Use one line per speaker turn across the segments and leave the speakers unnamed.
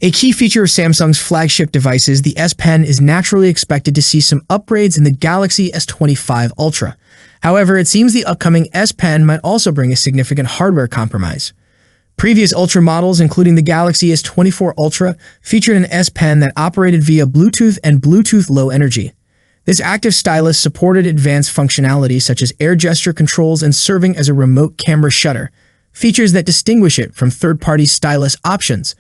A key feature of Samsung's flagship devices, the S Pen, is naturally expected to see some upgrades in the Galaxy S25 Ultra. However, it seems the upcoming S Pen might also bring a significant hardware compromise. Previous Ultra models, including the Galaxy S24 Ultra, featured an S Pen that operated via Bluetooth and Bluetooth Low Energy. This active stylus supported advanced functionality such as air gesture controls and serving as a remote camera shutter, features that distinguish it from third-party stylus options.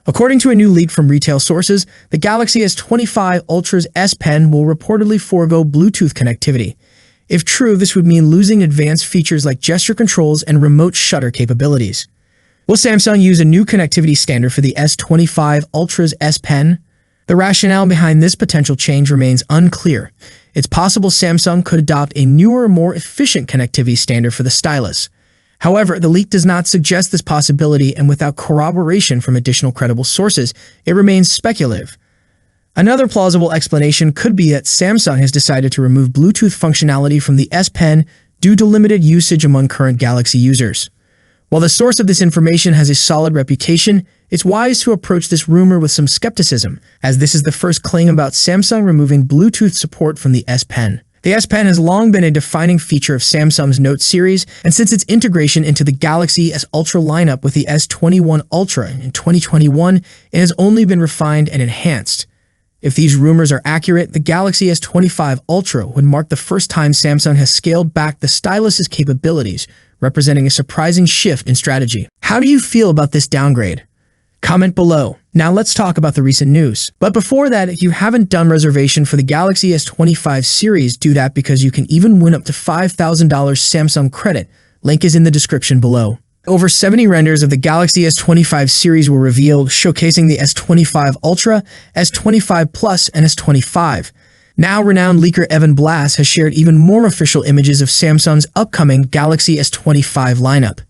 According to a new leak from retail sources, the Galaxy S25 Ultra's S Pen will reportedly forego Bluetooth connectivity. If true, this would mean losing advanced features like gesture controls and remote shutter capabilities. Will Samsung use a new connectivity standard for the S25 Ultra's S Pen? The rationale behind this potential change remains unclear. It's possible Samsung could adopt a newer, more efficient connectivity standard for the stylus. However, the leak does not suggest this possibility, and without corroboration from additional credible sources, it remains speculative. Another plausible explanation could be that Samsung has decided to remove Bluetooth functionality from the S Pen due to limited usage among current Galaxy users. While the source of this information has a solid reputation, it's wise to approach this rumor with some skepticism, as this is the first claim about Samsung removing Bluetooth support from the S Pen. The S Pen has long been a defining feature of Samsung's Note series, and since its integration into the Galaxy S Ultra lineup with the S21 Ultra in 2021, it has only been refined and enhanced. If these rumors are accurate, the Galaxy S25 Ultra would mark the first time Samsung has scaled back the stylus's capabilities, representing a surprising shift in strategy. How do you feel about this downgrade? Comment below. Now let's talk about the recent news. But before that, if you haven't done reservation for the Galaxy S25 series, do that because you can even win up to $5,000 Samsung credit. Link is in the description below. Over 70 renders of the Galaxy S25 series were revealed, showcasing the S25 Ultra, S25 Plus, and S25. Now, renowned leaker Evan Blass has shared even more official images of Samsung's upcoming Galaxy S25 lineup.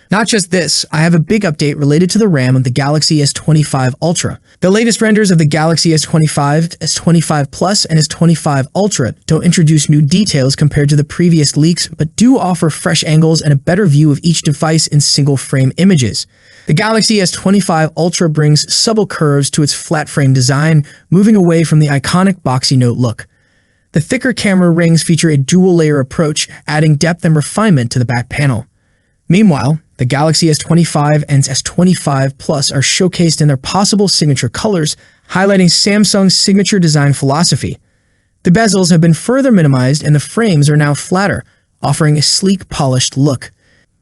Not just this, I have a big update related to the RAM of the Galaxy S25 Ultra. The latest renders of the Galaxy S25, S25 Plus, and S25 Ultra don't introduce new details compared to the previous leaks, but do offer fresh angles and a better view of each device in single-frame images. The Galaxy S25 Ultra brings subtle curves to its flat-frame design, moving away from the iconic boxy Note look. The thicker camera rings feature a dual-layer approach, adding depth and refinement to the back panel. Meanwhile, the Galaxy S25 and S25 Plus are showcased in their possible signature colors, highlighting Samsung's signature design philosophy. The bezels have been further minimized and the frames are now flatter, offering a sleek, polished look.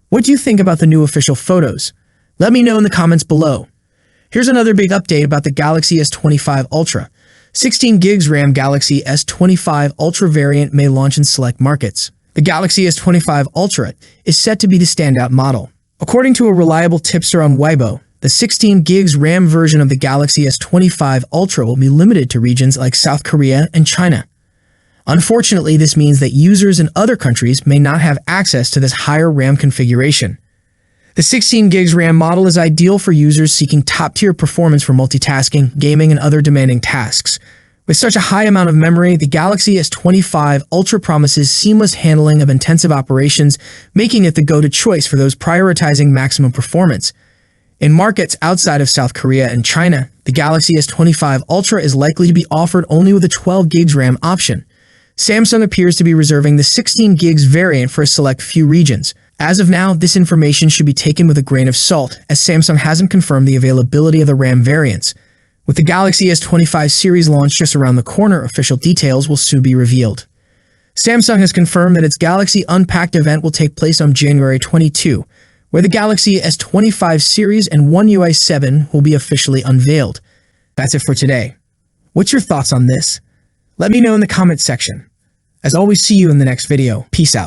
What do you think about the new official photos? Let me know in the comments below. Here's another big update about the Galaxy S25 Ultra. 16 GB RAM Galaxy S25 Ultra variant may launch in select markets. The Galaxy S25 Ultra is set to be the standout model. According to a reliable tipster on Weibo, the 16 GB RAM version of the Galaxy S25 Ultra will be limited to regions like South Korea and China. Unfortunately, this means that users in other countries may not have access to this higher RAM configuration. The 16 GB RAM model is ideal for users seeking top-tier performance for multitasking, gaming, and other demanding tasks. With such a high amount of memory, the Galaxy S25 Ultra promises seamless handling of intensive operations, making it the go-to choice for those prioritizing maximum performance. In markets outside of South Korea and China, the Galaxy S25 Ultra is likely to be offered only with a 12 GB RAM option. Samsung appears to be reserving the 16 GB variant for a select few regions. As of now, this information should be taken with a grain of salt, as Samsung hasn't confirmed the availability of the RAM variants. With the Galaxy S25 series launch just around the corner, official details will soon be revealed. Samsung has confirmed that its Galaxy Unpacked event will take place on January 22, where the Galaxy S25 series and One UI 7 will be officially unveiled. That's it for today. What's your thoughts on this? Let me know in the comments section. As always, see you in the next video. Peace out.